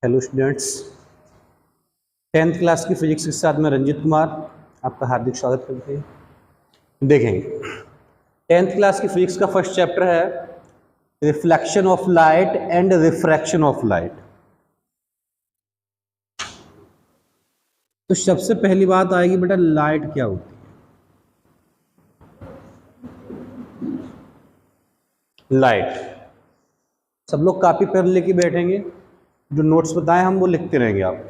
Hello students, 10th class की physics के साथ मैं रंजित कुमार आपका हार्दिक स्वागत करते हैं। देखेंगे 10th क्लास की फिजिक्स का फर्स्ट चैप्टर है reflection of light and refraction of light. तो सबसे पहली बात आएगी बेटा, लाइट क्या होती है। लाइट सब लोग कॉपी पेन लेके बैठेंगे, जो नोट्स बताएं हम वो लिखते रहेंगे। आप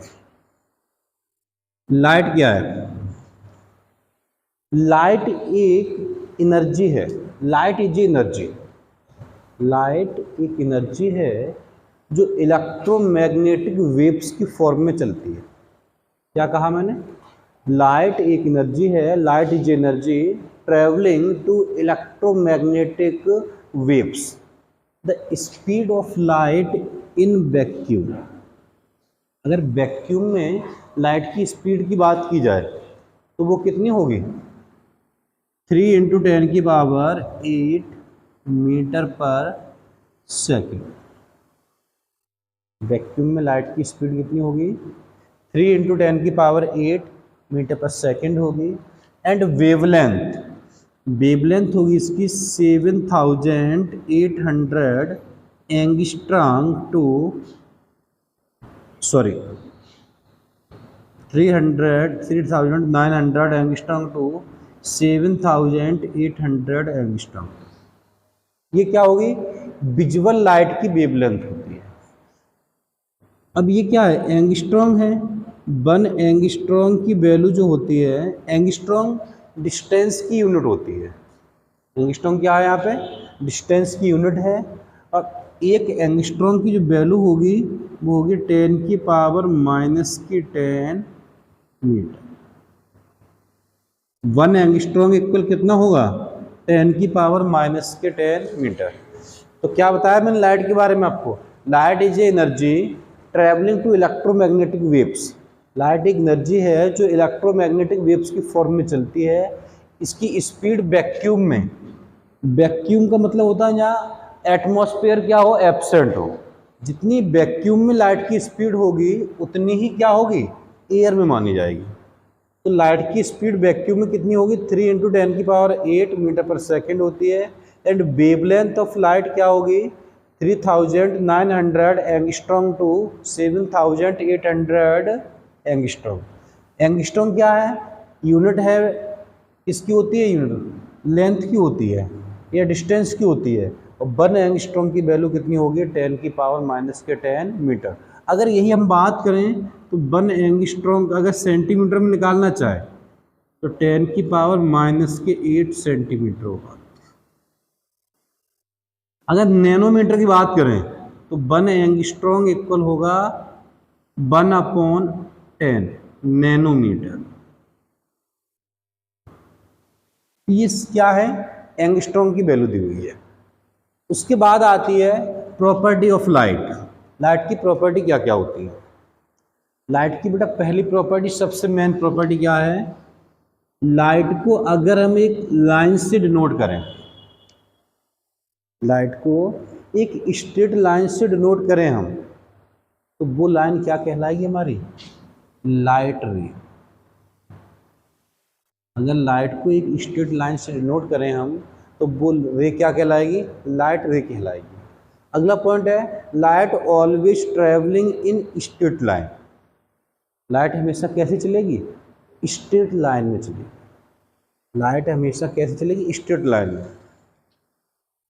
लाइट क्या है? लाइट एक एनर्जी है। Light is energy. लाइट एक एनर्जी है जो इलेक्ट्रोमैग्नेटिक वेव्स की फॉर्म में चलती है। क्या कहा मैंने? लाइट एक एनर्जी है। Light is energy travelling to electromagnetic waves. The speed of light in vacuum. अगर वैक्यूम में लाइट की स्पीड की बात की जाए तो वो कितनी होगी? 3 × 10⁸ मीटर पर सेकेंड। वैक्यूम में लाइट की स्पीड कितनी होगी? 3 × 10⁸ मीटर पर सेकेंड होगी। एंड वेवलेंथ होगी इसकी 7,800 angstrom to 3,900 angstrom to 7,800 angstrom. ये क्या होगी? विजुअल लाइट की वेवलेंथ होती है। अब ये क्या है? एंगस्ट्रॉम है। 1 एंगस्ट्रॉम की वैल्यू जो होती है, एंगस्ट्रॉम डिस्टेंस की यूनिट होती है। एंगस्ट्रॉम क्या है? यहाँ पे डिस्टेंस की यूनिट है। और एक एंगस्ट्रॉम की जो वैल्यू होगी वो होगी 10⁻⁻10 मीटर। 1 एंगस्ट्रॉम इक्वल कितना होगा? 10⁻⁻10 मीटर। तो क्या बताया मैंने लाइट के बारे में आपको? Light is a energy travelling to electromagnetic waves. Light एक एनर्जी है जो इलेक्ट्रोमैग्नेटिक वेव्स की फॉर्म में चलती है। इसकी स्पीड वैक्यूम में, वैक्यूम का मतलब होता है जहाँ एटमॉस्फेयर क्या हो? एब्सेंट हो। जितनी वैक्यूम में लाइट की स्पीड होगी उतनी ही क्या होगी? एयर में मानी जाएगी। तो लाइट की स्पीड वैक्यूम में कितनी होगी? 3 × 10⁸ मीटर पर सेकेंड होती है। एंड वेवलेंथ ऑफ लाइट क्या होगी? 3,900 एंगस्ट्रॉम टू 7,800 एंगस्ट्रॉम। एंगस्ट्रॉम क्या है? यूनिट है। किसकी होती है यूनिट? लेंथ की होती है या डिस्टेंस की होती है। और 1 एंगस्ट्रॉम की वैल्यू कितनी होगी? 10⁻⁻10 मीटर। अगर यही हम बात करें तो 1 एंगस्ट्रॉम अगर सेंटीमीटर में निकालना चाहे तो 10⁻⁻8 सेंटीमीटर होगा। अगर नैनोमीटर की बात करें तो 1 एंगस्ट्रॉम इक्वल होगा 1/10 नैनोमीटर। ये क्या है? एंगस्ट्रॉम की वैल्यू दी हुई है। उसके बाद आती है प्रॉपर्टी ऑफ लाइट। लाइट की प्रॉपर्टी क्या क्या होती है? लाइट की बेटा पहली प्रॉपर्टी, सबसे मेन प्रॉपर्टी क्या है? लाइट को अगर हम एक लाइन से डिनोट करें, लाइट को एक स्ट्रेट लाइन से डिनोट करें हम, तो वो लाइन क्या कहलाएगी हमारी? लाइट रे। अगर लाइट को एक स्ट्रेट लाइन से डिनोट करें हम तो वो रे क्या कहलाएगी? लाइट रे कहलाएगी। अगला पॉइंट है light always travelling in straight line. Light हमेशा कैसे चलेगी? स्ट्रेट लाइन में चलेगी। लाइट हमेशा कैसे चलेगी? स्ट्रेट लाइन में।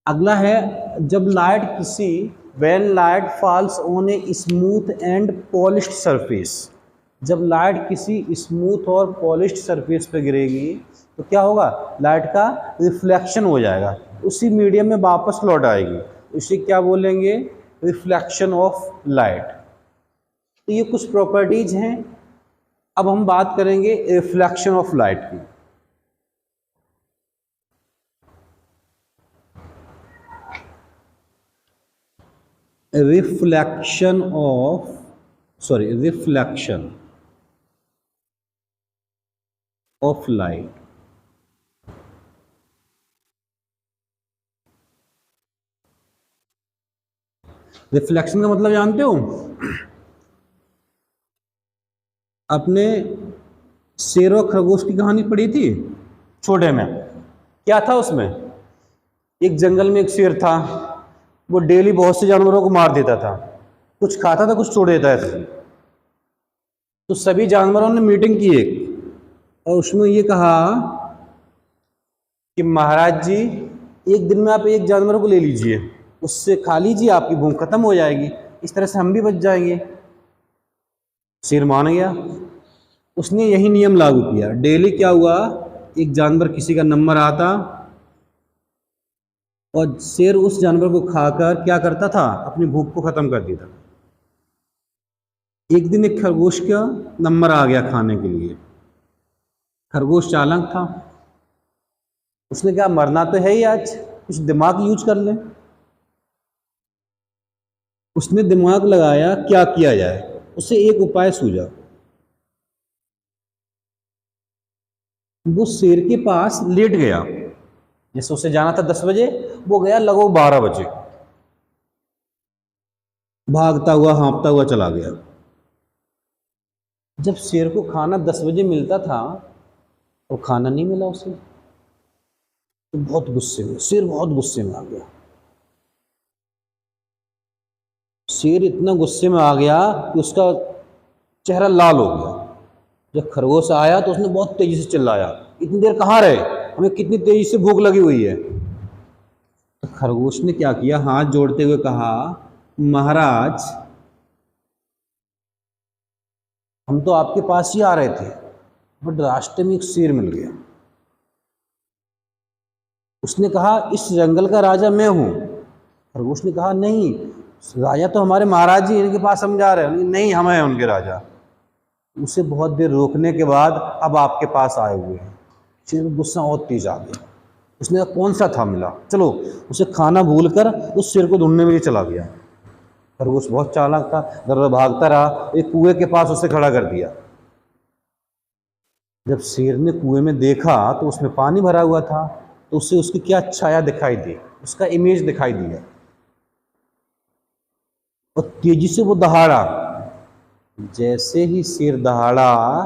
अगला है जब लाइट किसी when light falls on a smooth and polished surface. जब लाइट किसी स्मूथ और पॉलिश्ड सरफेस पे गिरेगी तो क्या होगा? लाइट का रिफ्लेक्शन हो जाएगा, उसी मीडियम में वापस लौट आएगी। इसे क्या बोलेंगे? Reflection of light. तो ये कुछ प्रॉपर्टीज हैं। अब हम बात करेंगे रिफ्लेक्शन ऑफ लाइट की। Reflection of light. रिफ्लेक्शन का मतलब जानते हो? आपने शेर और खरगोश की कहानी पढ़ी थी छोटे में? क्या था उसमें? एक जंगल में एक शेर था, वो डेली बहुत से जानवरों को मार देता था, कुछ खाता था कुछ छोड़ देता था। तो सभी जानवरों ने मीटिंग की एक, और उसमें ये कहा कि महाराज जी, एक दिन में आप एक जानवर को ले लीजिए, उससे खा लीजिए, आपकी भूख खत्म हो जाएगी, इस तरह से हम भी बच जाएंगे। शेर मान गया, उसने यही नियम लागू किया। डेली क्या हुआ, एक जानवर किसी का नंबर आता और शेर उस जानवर को खाकर क्या करता था, अपनी भूख को खत्म कर देता। एक दिन एक खरगोश का नंबर आ गया खाने के लिए। खरगोश चालाक था, उसने कहा मरना तो है ही आज, कुछ दिमाग यूज कर ले। उसने दिमाग लगाया क्या किया जाए, उसे एक उपाय सूझा। वो शेर के पास लेट गया, जैसे उसे जाना था 10 बजे, वो गया लगभग 12 बजे, भागता हुआ हाँफता हुआ चला गया। जब शेर को खाना 10 बजे मिलता था, वो खाना नहीं मिला उसे, तो बहुत गुस्से में, शेर बहुत गुस्से में आ गया। शेर इतना गुस्से में आ गया कि उसका चेहरा लाल हो गया। जब खरगोश आया तो उसने बहुत तेजी से चिल्लाया, इतनी देर कहाँ रहे, हमें कितनी तेजी से भूख लगी हुई है। तो खरगोश ने क्या किया, हाथ जोड़ते हुए कहा, महाराज हम तो आपके पास ही आ रहे थे, बट रास्ते में एक शेर मिल गया। उसने कहा इस जंगल का राजा मैं हूं। खरगोश ने कहा नहीं, राजा तो हमारे महाराज जी, इनके पास हम जा रहे हैं। नहीं, हम हैं उनके राजा। उसे बहुत देर रोकने के बाद अब आपके पास आए हुए हैं। शेर में गुस्सा और तेज आ गया। उसने कहा कौन सा था मिला, चलो। उसे खाना भूलकर उस शेर को ढूंढने में ही चला गया। खरगोश बहुत चालाक था, दर भागता रहा, एक कुएं के पास उसे खड़ा कर दिया। जब शेर ने कुएं में देखा तो उसमें पानी भरा हुआ था, तो उसे उसकी क्या छाया दिखाई दी, उसका इमेज दिखाई दिया, और तेजी से वो दहाड़ा। जैसे ही शेर दहाड़ा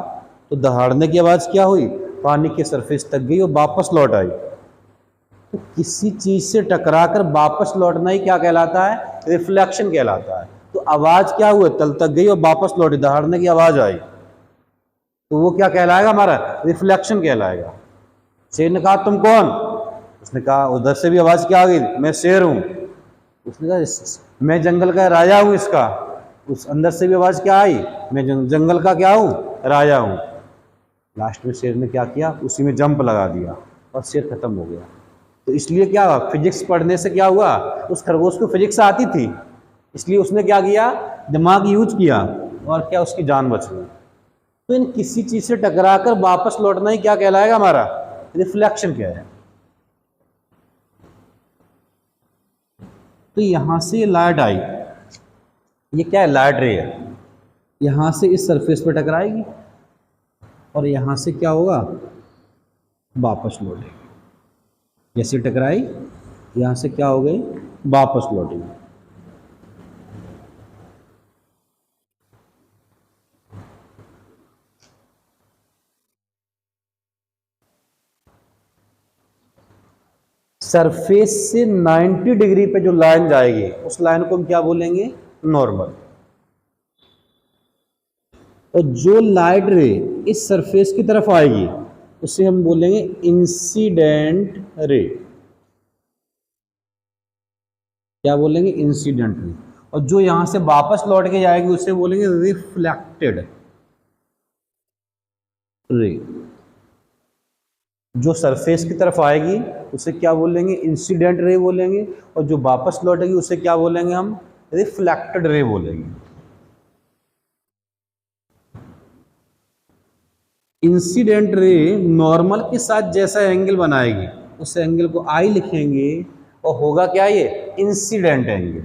तो दहाड़ने की आवाज क्या हुई, पानी के सरफेस तक गई और वापस लौट आई। तो किसी चीज से टकराकर वापस लौटना ही क्या कहलाता है, रिफ्लेक्शन कहलाता है। तो आवाज क्या हुई, तल तक गई और वापस लौटी, दहाड़ने की आवाज आई, तो वो क्या कहलाएगा, हमारा रिफ्लेक्शन कहलाएगा। शेर ने कहा तुम कौन? उसने कहा, उधर से भी आवाज क्या आ गई, मैं शेर हूं। उसने कहा मैं जंगल का राजा हूं इसका। उस अंदर से भी आवाज क्या आई, मैं जंगल का क्या हूं, राजा हूं। लास्ट में शेर ने क्या किया, उसी में जंप लगा दिया और शेर खत्म हो गया। तो इसलिए क्या हुआ, फिजिक्स पढ़ने से क्या हुआ, उस खरगोश को फिजिक्स आती थी, इसलिए उसने क्या किया, दिमाग यूज किया, और क्या उसकी जान बच गई। तो इन किसी चीज से टकराकर वापस लौटना ही क्या कहलाएगा, हमारा रिफ्लेक्शन क्या है। तो यहां से लाइट आई, ये क्या है, लाइट रे है, यहां से इस सरफेस पर टकराएगी और यहां से क्या होगा, वापस लौटेगी। जैसे टकराई, यहां से क्या हो गई, वापस लौटेगी। सरफेस से 90 डिग्री पे जो लाइन जाएगी, उस लाइन को हम क्या बोलेंगे, नॉर्मल। और जो लाइट रे इस सरफेस की तरफ आएगी, उसे हम बोलेंगे इंसिडेंट रे। क्या बोलेंगे, इंसिडेंट रे। और जो यहां से वापस लौट के जाएगी, उसे बोलेंगे रिफ्लेक्टेड रे। जो सरफेस की तरफ आएगी उसे क्या बोलेंगे, इंसिडेंट रे बोलेंगे, और जो वापस लौटेगी उसे क्या बोलेंगे, हम रिफ्लेक्टेड रे बोलेंगे। इंसिडेंट रे नॉर्मल के साथ जैसा एंगल बनाएगी, उस एंगल को आई लिखेंगे, और होगा क्या, ये इंसिडेंट एंगल।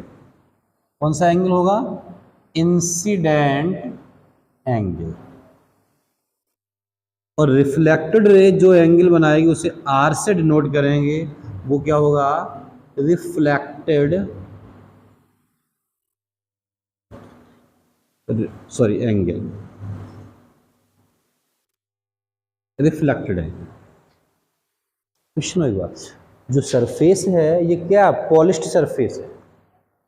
कौन सा एंगल होगा, इंसिडेंट एंगल। और रिफ्लेक्टेड रे जो एंगल बनाएगी उसे आर से डिनोट करेंगे, वो क्या होगा, रिफ्लेक्टेड एंगल। रिफ्लेक्टेड है। क्वेश्चन एक बात, जो सरफेस है ये क्या पॉलिश्ड सरफेस है,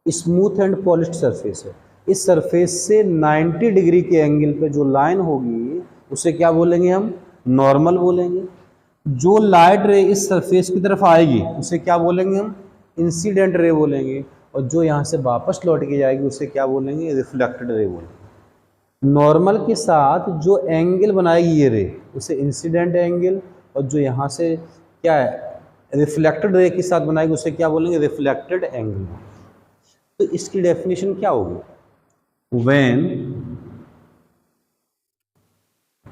स्मूथ एंड पॉलिश्ड सरफेस है। इस सरफेस से 90 डिग्री के एंगल पे जो लाइन होगी उसे क्या बोलेंगे हम, नॉर्मल बोलेंगे। जो लाइट रे इस सरफेस की तरफ आएगी उसे क्या बोलेंगे हम, इंसिडेंट रे बोलेंगे। और जो यहाँ से वापस लौट के जाएगी उसे क्या बोलेंगे, रिफ्लेक्टेड रे बोलेंगे। नॉर्मल के साथ जो एंगल बनाएगी ये रे उसे इंसिडेंट एंगल, और जो यहाँ से क्या है रिफ्लेक्टेड रे के साथ बनाएगी उसे क्या बोलेंगे, रिफ्लेक्टेड एंगल। तो इसकी डेफिनेशन क्या होगी, व्हेन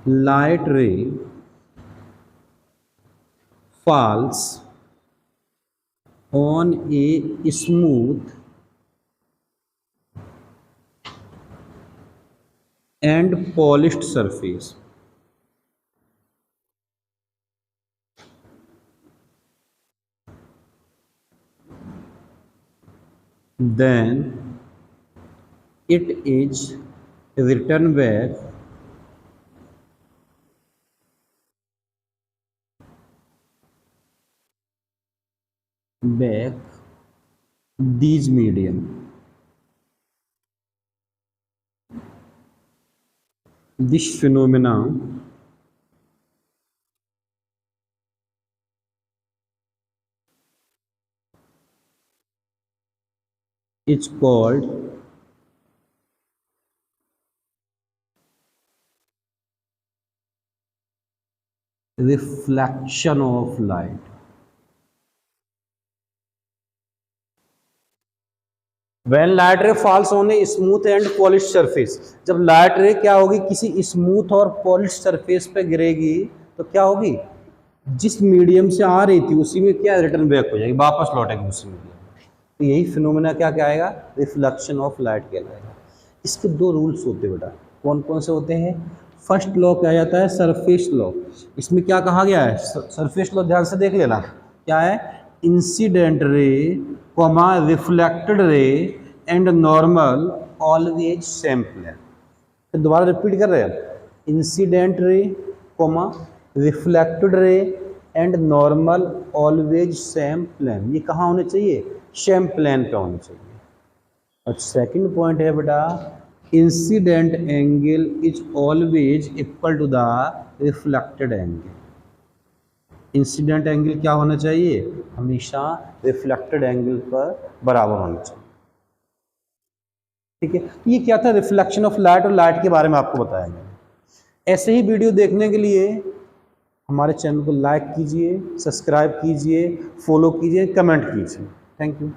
लाइट रे falls on a smooth and polished surface, then it is returned back these medium. This phenomena is called reflection of light. When light ray falls on a smooth and polished surface, जब light रे क्या होगी किसी smooth और polish surface पे गिरेगी तो क्या होगी, जिस मीडियम से आ रही थी उसी में क्या रिटर्न बैक हो जाएगी, वापस लौटेगी उसी मीडियम। तो यही फिनोमेना क्या आएगा, रिफ्लेक्शन ऑफ लाइट कहलाएगा। इसके दो रूल्स होते हैं बेटा, कौन कौन से होते हैं। फर्स्ट लॉ क्या जाता है, सरफेस लॉ। इसमें क्या कहा गया है, सरफेस लॉ ध्यान से देख लेना क्या है, incident ray comma reflected ray and normal always same plane. फिर दोबारा रिपीट कर रहे हैं, incident ray comma reflected ray and normal always same plane. ये कहाँ होने चाहिए, सेम प्लेन पे होने चाहिए। और सेकंड पॉइंट है बेटा, incident angle is always equal to the reflected angle. Incident angle क्या होना चाहिए, हमेशा रिफ्लेक्टेड एंगल पर बराबर होना चाहिए। ठीक है, ये क्या था, रिफ्लेक्शन ऑफ लाइट और लाइट के बारे में आपको बताया मैंने। ऐसे ही वीडियो देखने के लिए हमारे चैनल को लाइक कीजिए, सब्सक्राइब कीजिए, फॉलो कीजिए, कमेंट कीजिए। Thank you.